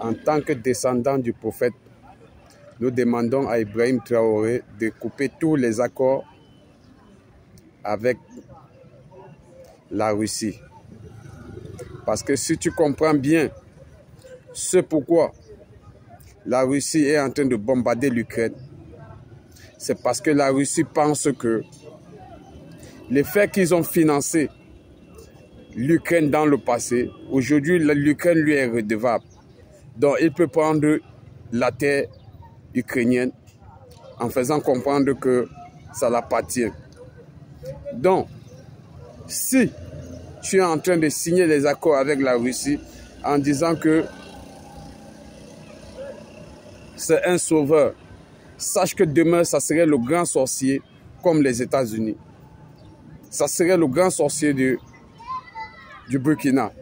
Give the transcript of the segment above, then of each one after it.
En tant que descendant du prophète, nous demandons à Ibrahim Traoré de couper tous les accords avec la Russie. Parce que si tu comprends bien ce pourquoi la Russie est en train de bombarder l'Ukraine, c'est parce que la Russie pense que le fait qu'ils ont financé l'Ukraine dans le passé, aujourd'hui l'Ukraine lui est redevable. Donc il peut prendre la terre ukrainienne en faisant comprendre que ça l'appartient. Donc, si tu es en train de signer les accords avec la Russie en disant que c'est un sauveur, sache que demain, ça serait le grand sorcier comme les États-Unis. Ça serait le grand sorcier du Burkina.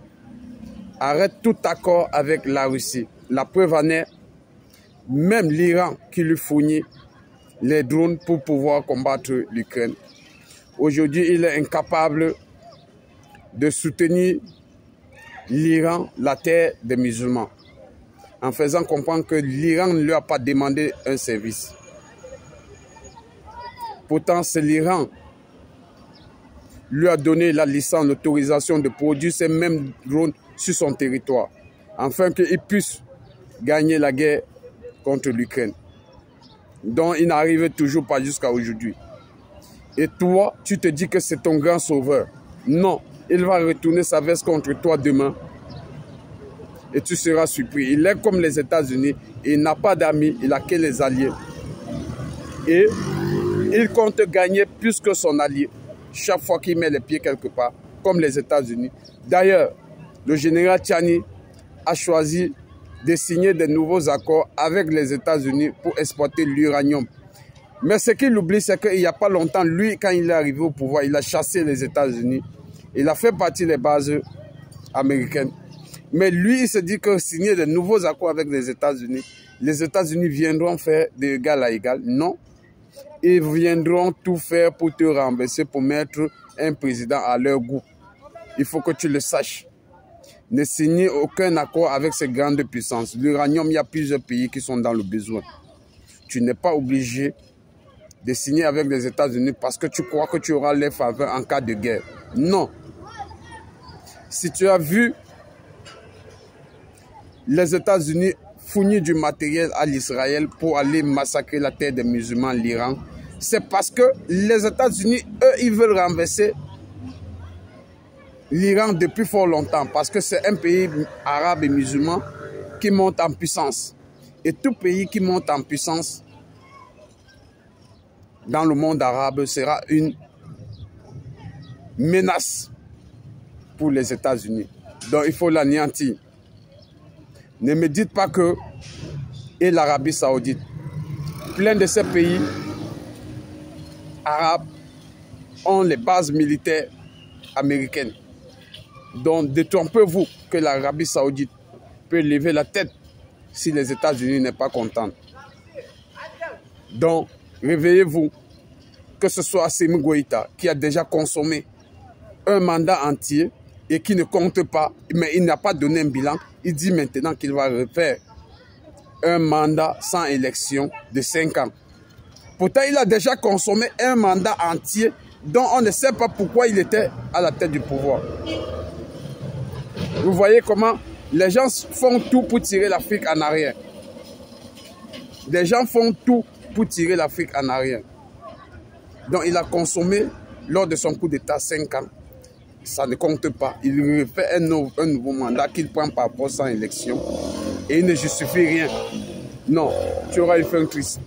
Arrête tout accord avec la Russie. La preuve en est, même l'Iran qui lui fournit les drones pour pouvoir combattre l'Ukraine. Aujourd'hui, il est incapable de soutenir l'Iran, la terre des musulmans, en faisant comprendre que l'Iran ne lui a pas demandé un service. Pourtant, c'est l'Iran lui a donné la licence, l'autorisation de produire ces mêmes drones sur son territoire, afin qu'il puisse gagner la guerre contre l'Ukraine, dont il n'arrive toujours pas jusqu'à aujourd'hui. Et toi, tu te dis que c'est ton grand sauveur. Non, il va retourner sa veste contre toi demain. Et tu seras surpris. Il est comme les États-Unis. Il n'a pas d'amis, il n'a que les alliés. Et il compte gagner plus que son allié chaque fois qu'il met les pieds quelque part, comme les États-Unis. D'ailleurs, le général Tchiani a choisi de signer de nouveaux accords avec les États-Unis pour exploiter l'uranium. Mais ce qu'il oublie, c'est qu'il n'y a pas longtemps, lui, quand il est arrivé au pouvoir, il a chassé les États-Unis. Il a fait partie des bases américaines. Mais lui, il se dit que signer de nouveaux accords avec les États-Unis viendront faire d'égal à égal. Non. Ils viendront tout faire pour te renverser, pour mettre un président à leur goût. Il faut que tu le saches. Ne signez aucun accord avec ces grandes puissances. L'uranium, il y a plusieurs pays qui sont dans le besoin. Tu n'es pas obligé de signer avec les États-Unis parce que tu crois que tu auras les faveurs en cas de guerre. Non. Si tu as vu les États-Unis fournir du matériel à l'Israël pour aller massacrer la terre des musulmans, l'Iran, c'est parce que les États-Unis, eux, ils veulent renverser l'Iran depuis fort longtemps parce que c'est un pays arabe et musulman qui monte en puissance. Et tout pays qui monte en puissance dans le monde arabe sera une menace pour les États-Unis. Donc il faut l'anéantir. Ne me dites pas que et l'Arabie Saoudite, plein de ces pays arabes ont les bases militaires américaines. Donc détrompez-vous que l'Arabie Saoudite peut lever la tête si les États-Unis n'est pas contents. Donc réveillez-vous, que ce soit Assimi Goïta qui a déjà consommé un mandat entier et qui ne compte pas, mais il n'a pas donné un bilan. Il dit maintenant qu'il va refaire un mandat sans élection de 5 ans. Pourtant, il a déjà consommé un mandat entier dont on ne sait pas pourquoi il était à la tête du pouvoir. Vous voyez comment les gens font tout pour tirer l'Afrique en arrière. Les gens font tout pour tirer l'Afrique en arrière. Donc il a consommé lors de son coup d'État 5 ans. Ça ne compte pas. Il refait un nouveau mandat qu'il prend par rapport sans élection. Et il ne justifie rien. Non, tu auras une fin triste.